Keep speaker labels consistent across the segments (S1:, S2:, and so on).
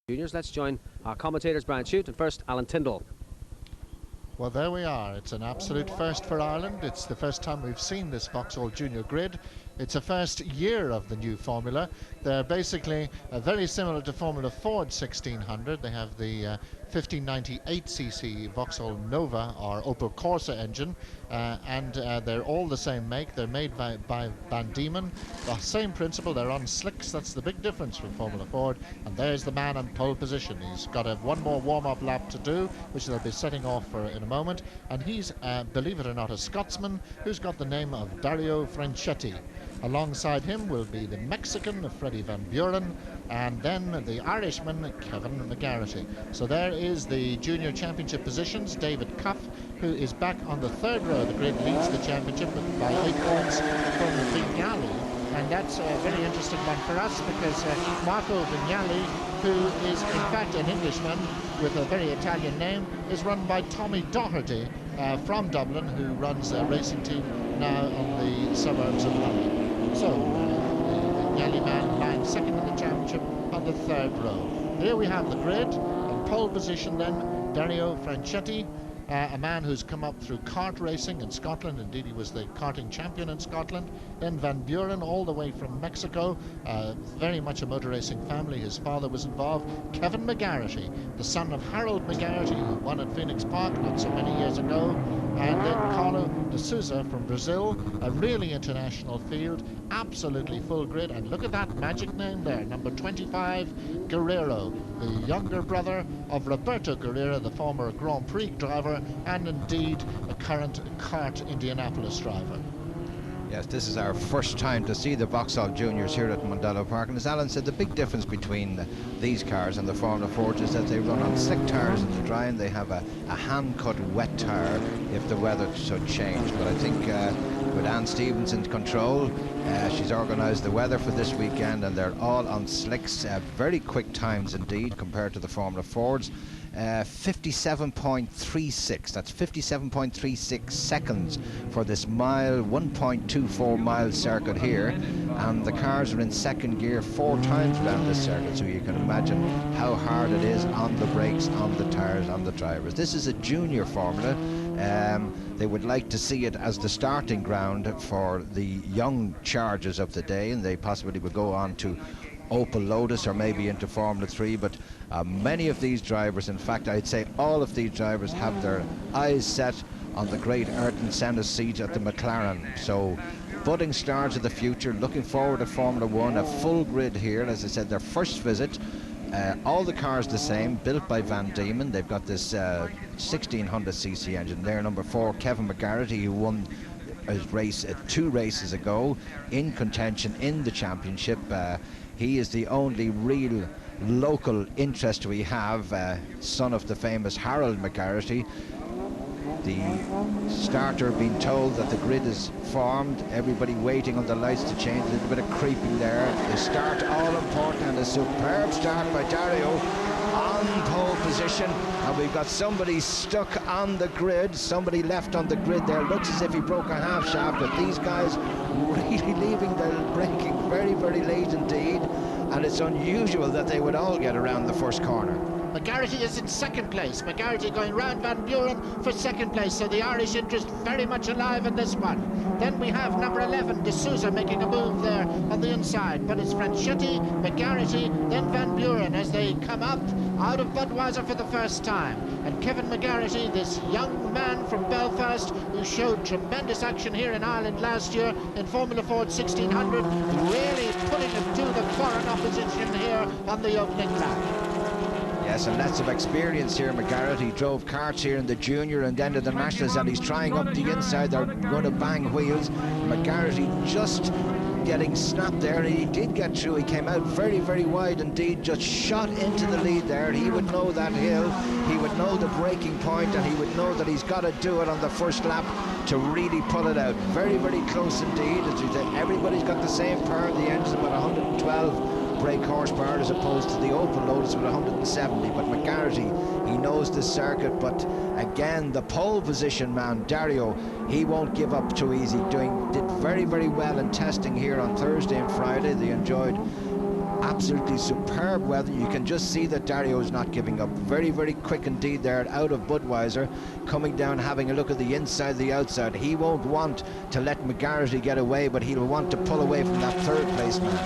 S1: Juniors. Let's join our commentators, Brian Shute, and first Alan Tyndall.
S2: Well, there we are. It's an absolute first for Ireland. It's the first time we've seen this Vauxhall Junior grid. It's a first year of the new formula. They're basically very similar to Formula Ford 1600. They have the 1598cc Vauxhall Nova or Opel Corsa engine, and they're all the same make. They're made by Van Diemen. The same principle. They're on slicks. That's the big difference from Formula Ford. And there's the man in pole position. He's got one more warm-up lap to do, which they'll be setting off for in a moment. And he's, believe it or not, a Scotsman who's got the name of Dario Franchitti. Alongside him will be the Mexican Freddie Van Buren, and then the Irishman Kevin McGarrity. So there is the junior championship positions. David Cuff, who is back on the third row of the grid, leads the championship by 8 points from Vignali. And that's a very interesting one for us because Marco Vignali, who is in fact an Englishman with a very Italian name, is run by Tommy Doherty from Dublin, who runs a racing team now on the suburbs of London. So, the Vignali man lying second in the championship on the third row. Here we have the grid. In pole position then, Dario Franchitti, a man who's come up through kart racing in Scotland. Indeed, he was the karting champion in Scotland. Then Van Buren, all the way from Mexico, very much a motor racing family. His father was involved. Kevin McGarrity, the son of Harold McGarrity, who won at Phoenix Park not so many years ago. And then Carlo de Souza from Brazil, a really international field, absolutely full grid. And look at that magic name there, number 25, Guerrero, the younger brother of Roberto Guerrero, the former Grand Prix driver, and indeed a current kart Indianapolis driver.
S3: Yes, this is our first time to see the Vauxhall Juniors here at Mondello Park, and as Alan said, the big difference between these cars and the Formula Fords is that they run on slick tyres in the dry, and they have a hand-cut wet tyre if the weather should change. But I think with Anne Stevens in control, she's organised the weather for this weekend, and they're all on slicks, very quick times indeed compared to the Formula Fords. 57.36, that's 57.36 seconds for this 1.24 mile circuit here, and the cars are in second gear 4 times around this circuit, so you can imagine how hard it is on the brakes, on the tyres, on the drivers. This is a junior formula. They would like to see it as the starting ground for the young chargers of the day, and they possibly would go on to Opel Lotus or maybe into Formula 3, but many of these drivers, in fact I'd say all of these drivers, have their eyes set on the great Ayrton Senna's seat at the McLaren. So budding stars of the future, looking forward to Formula 1, a full grid here, as I said, their first visit. All the cars the same, built by Van Diemen. They've got this 1600cc engine there. Number 4, Kevin McGarrity, who won his race 2 races ago in contention in the championship. He is the only real local interest we have, son of the famous Harold McGarrity. The starter being told that the grid is formed, everybody waiting on the lights to change, a little bit of creeping there. The start all important, and a superb start by Dario on pole position, and we've got somebody stuck on the grid, somebody left on the grid there. Looks as if he broke a half shaft, but these guys really leaving their braking very, very late indeed, and it's unusual that they would all get around the first corner.
S2: McGarrity is in second place. McGarrity going round Van Buren for second place, so the Irish interest very much alive in this one. Then we have number 11, de Souza, making a move there on the inside, but it's Franchitti, McGarrity, then Van Buren as they come up out of Budweiser for the first time. And Kevin McGarrity, this young man from Belfast who showed tremendous action here in Ireland last year in Formula Ford 1600, really putting it to the foreign opposition here on the opening lap.
S3: Yes, and lots of experience here. McGarrity drove karts here in the junior and then to the nationals, and he's trying up the inside. They're going to bang wheels. McGarrity just getting snapped there, and he did get through. He came out very, very wide indeed, just shot into the lead there. He would know that hill, he would know the braking point, and he would know that he's got to do it on the first lap to really pull it out. Very, very close indeed. As you said, everybody's got the same power of the engine, about 112 brake horsepower as opposed to the Opel Lotus with 170. But McGarrity, he knows the circuit, but again the pole position man Dario, he won't give up too easy. Did very, very well in testing here on Thursday and Friday. They enjoyed absolutely superb weather. You can just see that Dario is not giving up. Very, very quick indeed there out of Budweiser, coming down, having a look at the inside, the outside. He won't want to let McGarrity get away, but he'll want to pull away from that third place man.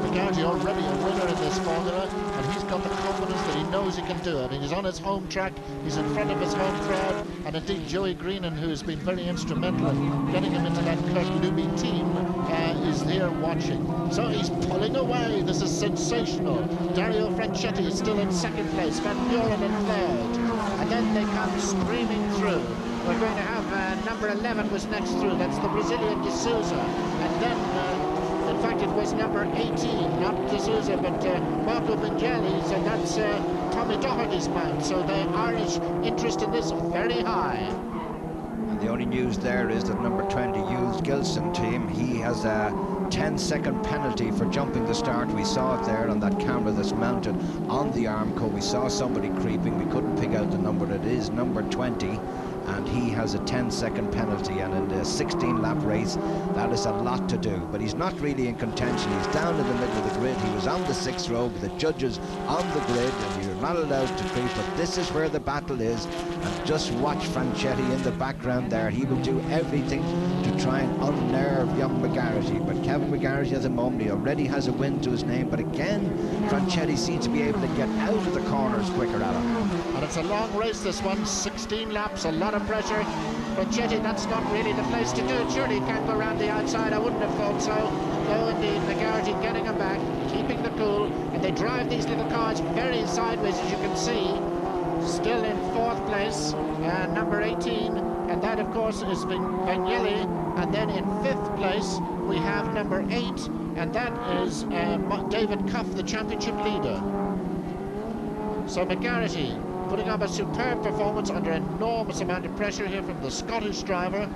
S2: McGarrity already a winner in this formula, and he's got the confidence that he knows he can do it. And he's on his home track, he's in front of his home crowd, and indeed Joey Greenan, who has been very instrumental in getting him into that Kurt Luby team, is here watching. So he's pulling away. This is sensational. Dario Franchitti is still in second place, Van Buren in third, and then they come streaming through. We're going to have number 11 was next through. That's the Brazilian De Souza, and then in fact, it was number 18, not De Souza, but Marco Vingelli, so that's Tommy Doherty's mount. So the Irish interest in this very high.
S3: And the only news there is that number 20, Hughes Gilson team, he has a 10-second penalty for jumping the start. We saw it there on that camera that's mounted on the Armco. We saw somebody creeping. We couldn't pick out the number. It is number 20. And he has a 10-second penalty, and in the 16-lap race that is a lot to do, but he's not really in contention. He's down in the middle of the grid. He was on the 6th row with the judges on the grid, and you're not allowed to creep, but this is where the battle is. And just watch Franchitti in the background there. He will do everything to try and unnerve young McGarrity, but Kevin McGarrity at the moment, he already has a win to his name, but again Franchitti seems to be able to get out of the corners quicker, Alan.
S2: And it's a long race, this one, 16 laps, a lot of pressure. Franchitti, that's not really the place to do it. Surely he can't go around the outside. I wouldn't have thought so. No, indeed, McGarrity getting him back, keeping the cool, and they drive these little cars very sideways, as you can see. Still in 4th place, number 18, and that, of course, is Vignelli. And then in 5th place, we have number 8, and that is David Cuff, the championship leader. So McGarrity putting up a superb performance under enormous amount of pressure here from the Scottish driver.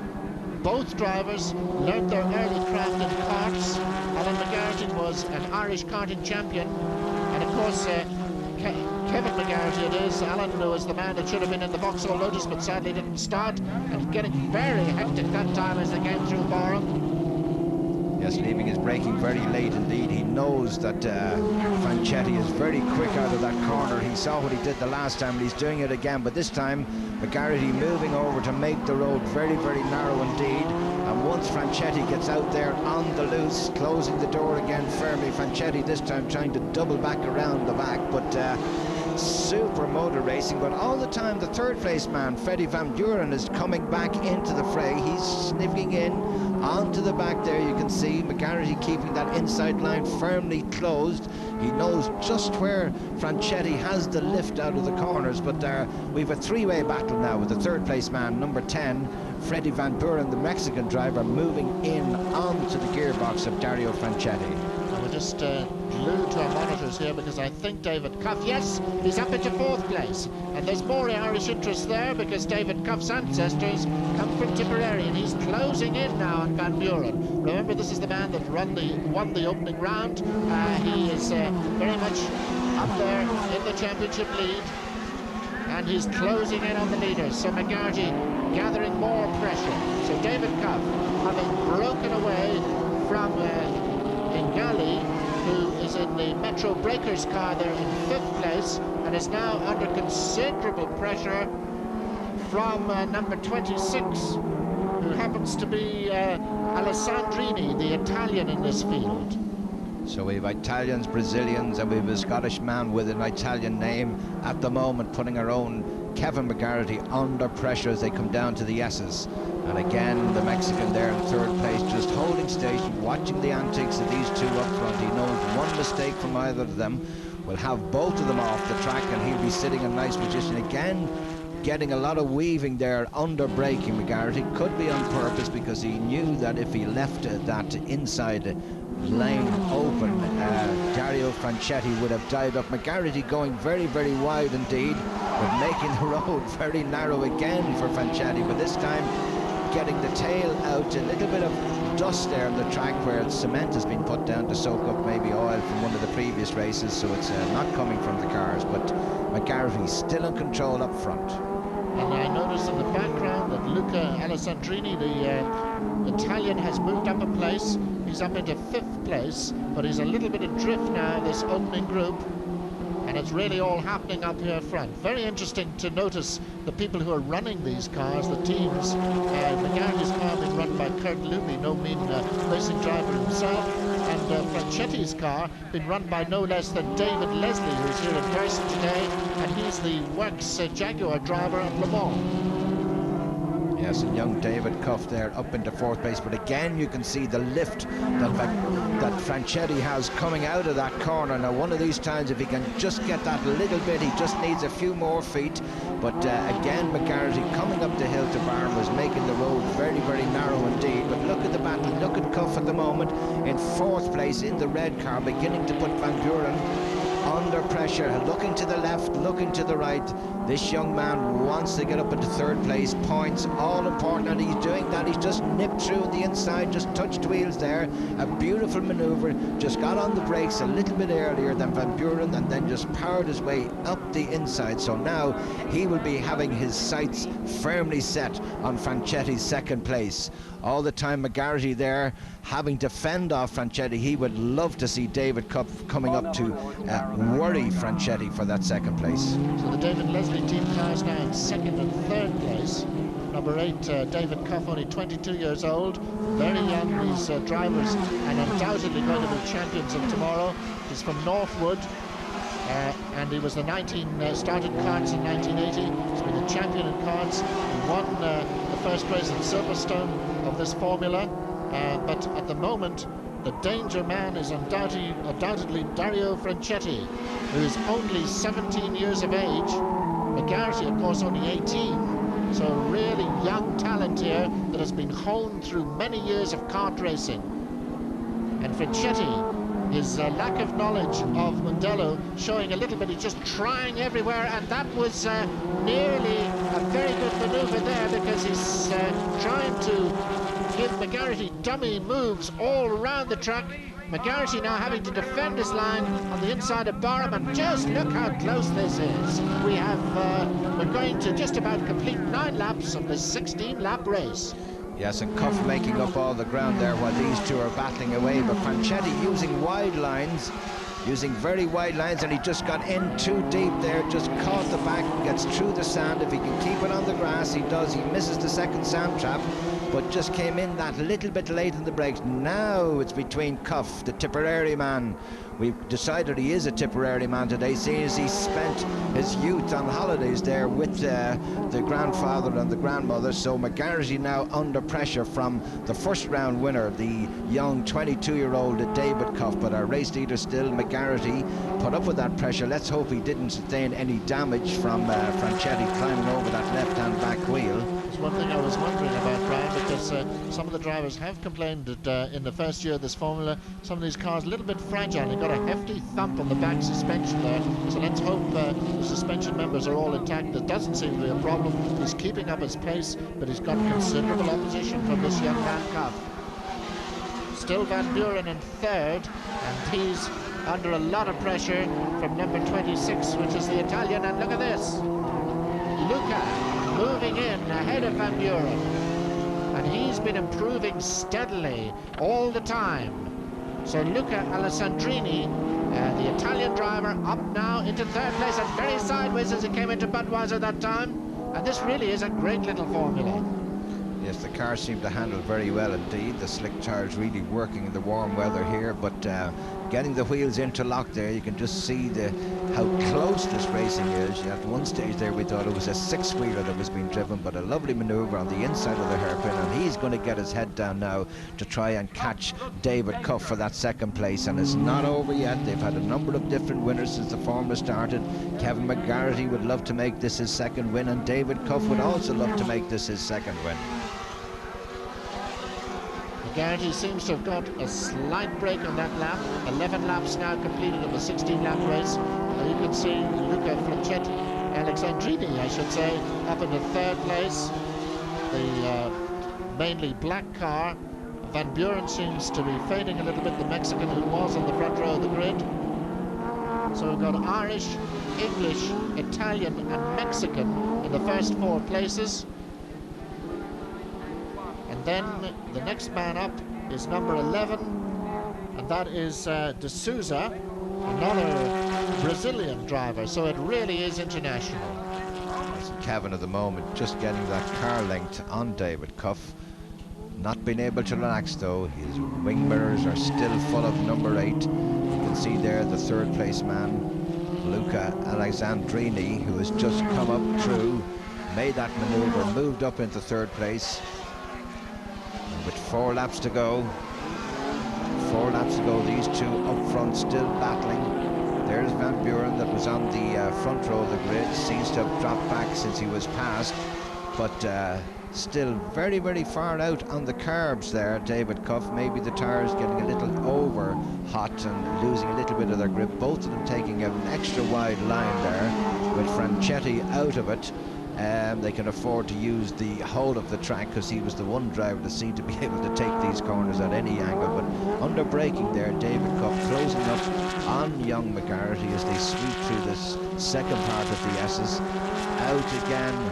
S2: Both drivers learned their early craft in karts. Alan McGarrity was an Irish karting champion, and of course Kevin McGarrity it is. Alan was the man that should have been in the Vauxhall Lotus, but sadly didn't start, and getting very hectic that time as they came through Boreham.
S3: Yes, leaving his braking very late indeed. He knows that Franchitti is very quick out of that corner. He saw what he did the last time, and he's doing it again, but this time McGarrity moving over to make the road very, very narrow indeed. And once Franchitti gets out there on the loose, closing the door again firmly, Franchitti this time trying to double back around the back, but super motor racing. But all the time the 3rd place man, Freddie Van Buren, is coming back into the fray. He's sniffing in onto the back there. You can see McGarrity keeping that inside line firmly closed. He knows just where Franchitti has the lift out of the corners, but we've a 3-way battle now with the 3rd place man, number 10, Freddie Van Buren, the Mexican driver, moving in onto the gearbox of Dario Franchitti.
S2: And we're just glued to our monitors here because I think David Cuff, yes, he's up into 4th place. And there's more Irish interest there because David Cuff's ancestors come from Tipperary, and he's closing in now on Van Buren. Remember, this is the man that won the opening round. He is very much up there in the championship lead, and he's closing in on the leaders. So McGarrity gathering more pressure. So David Cuff, having broken away from Ingali, who is in the Metro Breakers car there in 5th place, and is now under considerable pressure from number 26, who happens to be Alessandrini, the Italian in this field.
S3: So we have Italians, Brazilians, and we have a Scottish man with an Italian name at the moment, putting our own Kevin McGarrity under pressure as they come down to the S's. And again, the Mexican there in 3rd place, just holding station, watching the antics of these two up front. He knows one mistake from either of them will have both of them off the track, and he'll be sitting in a nice position again, getting a lot of weaving there, under braking. McGarrity could be on purpose because he knew that if he left that inside lane open, Dario Franchitti would have died up. McGarrity going very, very wide indeed, but making the road very narrow again for Franchitti, but this time getting the tail out. A little bit of dust there on the track where cement has been put down to soak up maybe oil from one of the previous races, so it's not coming from the cars, but McGarrity still in control up front.
S2: And I notice in the background that Luca Alessandrini, the Italian, has moved up a place. He's up into 5th place, but he's a little bit adrift now, this opening group. And it's really all happening up here front. Very interesting to notice the people who are running these cars, the teams. McGarrity's car being run by Kurt Luby, no mean racing driver himself. And Franchitti's car been run by no less than David Leslie, who's here in person today. And he's the Works Jaguar driver at Le Mans.
S3: Yes, and young David Cuff there up into 4th place, but again you can see the lift that Franchitti has coming out of that corner. Now one of these times, if he can just get that little bit, he just needs a few more feet. But again, McGarrity coming up the hill to Barn was making the road very, very narrow indeed. But look at the battle, look at Cuff at the moment in 4th place in the red car, beginning to put Van Buren under pressure, looking to the left, looking to the right. This young man wants to get up into 3rd place. Points all important, and he's doing that. He's just nipped through the inside, just touched wheels there. A beautiful maneuver, just got on the brakes a little bit earlier than Van Buren, and then just powered his way up the inside. So now he will be having his sights firmly set on Franchitti's 2nd place. All the time McGarrity there having to fend off Franchitti. He would love to see David Cuff coming up to worry Franchitti for that 2nd place.
S2: So the David Leslie team cars now in 2nd and 3rd place. Number 8, David Cuff, only 22 years old, very young, these drivers, and undoubtedly going to be champions of tomorrow. He's from Northwood, and he was the started karts in 1980. He's been the champion in karts. He won the first race at Silverstone of this formula, but at the moment the danger man is undoubtedly Dario Franchitti, who is only 17 years of age. McGarrity, of course, only 18. So a really young talent here that has been honed through many years of kart racing. And Franchitti, his lack of knowledge of Mondello showing a little bit. He's just trying everywhere, and that was nearly a very good maneuver there, because he's trying to give McGarrity dummy moves all around the track. McGarrity now having to defend his line on the inside of Barham, and just look how close this is. We're going to just about complete 9 laps of this 16-lap race.
S3: Yes, and Cuff making up all the ground there while these two are battling away, but Franchitti using wide lines, using very wide lines, and he just got in too deep there, just caught the back, gets through the sand. If he can keep it on the grass, he does. He misses the 2nd sand trap, but just came in that little bit late in the brakes. Now it's between Cuff, the Tipperary man. We've decided he is a Tipperary man today, seeing as he spent his youth on holidays there with the grandfather and the grandmother. So McGarrity now under pressure from the 1st round winner, the young 22-year-old David Cuff, but our race leader still McGarrity put up with that pressure. Let's hope he didn't sustain any damage from Franchitti climbing over that left-hand back wheel.
S2: It's one thing I was wondering about, Brian, because some of the drivers have complained that in the first year of this formula, some of these cars a little bit fragile. He got a hefty thump on the back suspension there, so let's hope the suspension members are all intact. There doesn't seem to be a problem. He's keeping up his pace, but he's got considerable opposition from this young man Cuff. Still Van Buren in 3rd, and he's under a lot of pressure from number 26, which is the Italian. And look at this, Luca moving in ahead of Van Buren, and he's been improving steadily all the time. So Luca Alessandrini, the Italian driver, up now into 3rd place, and very sideways as he came into Budweiser that time. And this really is a great little formula.
S3: Yes, the car seemed to handle very well indeed. The slick tires really working in the warm weather here, but getting the wheels interlocked there, you can just see how close this racing is. At one stage there we thought it was a 6-wheeler that was being driven, but a lovely maneuver on the inside of the hairpin, and he's going to get his head down now to try and catch David Cuff for that 2nd place. And it's not over yet. They've had a number of different winners since the formula started. Kevin McGarrity would love to make this his 2nd win, and David Cuff would also love to make this his 2nd win.
S2: McGarrity seems to have got a slight break on that lap. 11 laps now completed of a 16-lap race. You can see Luca Alessandrini, I should say, up in the 3rd place. The mainly black car. Van Buren seems to be fading a little bit, the Mexican who was on the front row of the grid. So we've got Irish, English, Italian and Mexican in the first 4 places. And then the next man up is number 11, and that is De Souza, another Brazilian driver, so it really is international.
S3: That's Kevin at the moment, just getting that car length on David Cuff. Not being able to relax though. His wing mirrors are still full of number 8. You can see there the 3rd place man, Luca Alexandrini, who has just come up through, made that maneuver, moved up into 3rd place. And with 4 laps to go, these two up front still battling. There's Van Buren that was on the front row of the grid, seems to have dropped back since he was passed, but still very, very far out on the carbs there, David Cuff. Maybe the tires getting a little over hot and losing a little bit of their grip. Both of them taking an extra wide line there with Franchitti out of it. They can afford to use the whole of the track because he was the one driver that seemed to be able to take these corners at any angle. But under braking there, David Cuff closing up on young McGarrity as they sweep through this second part of the S's. Out again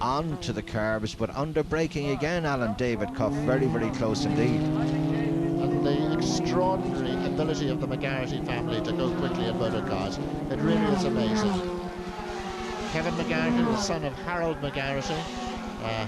S3: onto the carbs, but under braking again, Alan. David Cuff very, very close indeed.
S2: And the extraordinary ability of the McGarrity family to go quickly in motor cars, it really is amazing. Kevin McGarrity, the son of Harold McGarrity.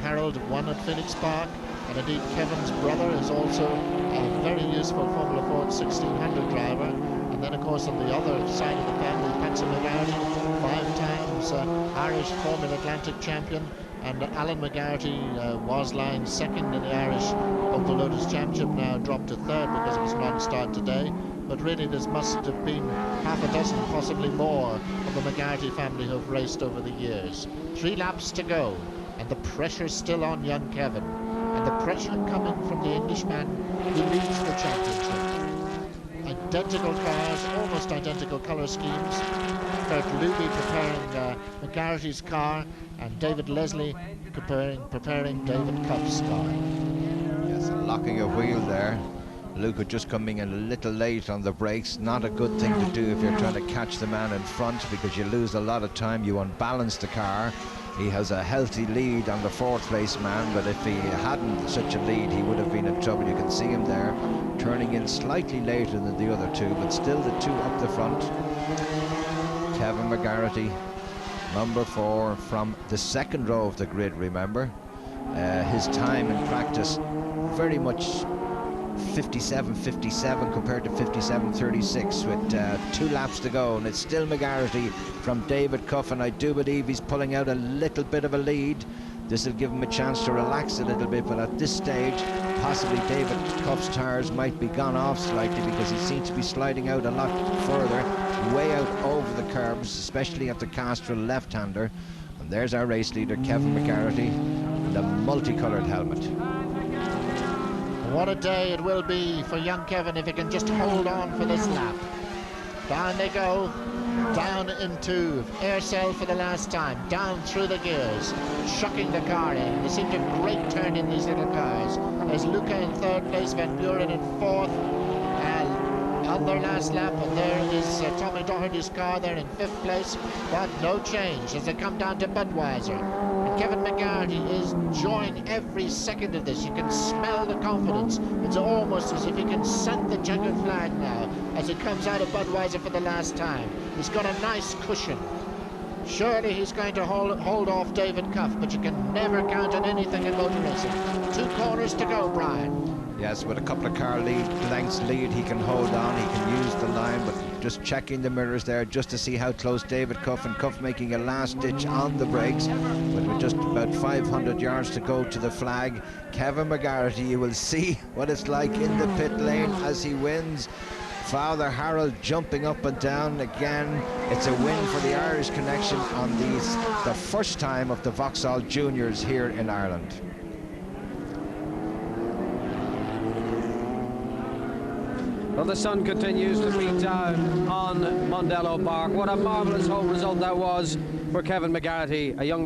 S2: Harold won at Phoenix Park, and indeed Kevin's brother is also a very useful Formula Ford 1600 driver. And then of course on the other side of the family, Patsy McGarrity, 5 times Irish Formula Atlantic champion, and Alan McGarrity was lying 2nd in the Irish Opel Lotus Championship, now dropped to 3rd because of his non-start today. But really there must have been half a dozen, possibly more, of the McGarrity family who have raced over the years. 3 laps to go, and the pressure's still on young Kevin. And the pressure coming from the Englishman who leads the championship. Identical cars, almost identical colour schemes. Kurt Luby preparing McGarrity's car, and David Leslie preparing David Cuff's car.
S3: Yes, locking a wheel there. Luca just coming in a little late on the brakes. Not a good thing to do if you're trying to catch the man in front, because you lose a lot of time, you unbalance the car. He has a healthy lead on the 4th place man, but if he hadn't such a lead, he would have been in trouble. You can see him there turning in slightly later than the other two, but still the 2 up the front. Kevin McGarrity, number 4, from the 2nd row of the grid, remember. His time in practice very much 57.57 compared to 57.36 with 2 laps to go, and it's still McGarrity from David Cuff, and I do believe he's pulling out a little bit of a lead. This will give him a chance to relax a little bit, but at this stage possibly David Cuff's tires might be gone off slightly because he seems to be sliding out a lot further, way out over the curbs, especially at the Castrol left-hander. And there's our race leader, Kevin McGarrity, in the multicoloured helmet.
S2: What a day it will be for young Kevin if he can just hold on for this lap. Down they go, down into air cell for the last time, down through the gears, chucking the car in. They seem to have great turn in these little cars. There's Luca in 3rd place, Van Buren in 4th, on their last lap, and there is Tommy Doherty's car there in 5th place, but no change as they come down to Budweiser. And Kevin McGarrity is enjoying every second of this. You can smell the confidence. It's almost as if he can scent the checkered flag now as he comes out of Budweiser for the last time. He's got a nice cushion. Surely he's going to hold off David Cuff, but you can never count on anything in motor racing. 2 corners to go, Brian.
S3: Yes, with a couple of car lengths lead, he can hold on, he can use the line, but just checking the mirrors there just to see how close David Cuff, and Cuff making a last ditch on the brakes. But with just about 500 yards to go to the flag, Kevin McGarrity, you will see what it's like in the pit lane as he wins. Father Harold jumping up and down again. It's a win for the Irish connection on the first time of the Vauxhall Juniors here in Ireland.
S1: Well, the sun continues to beat down on Mondello Park. What a marvellous home result that was for Kevin McGarrity, a young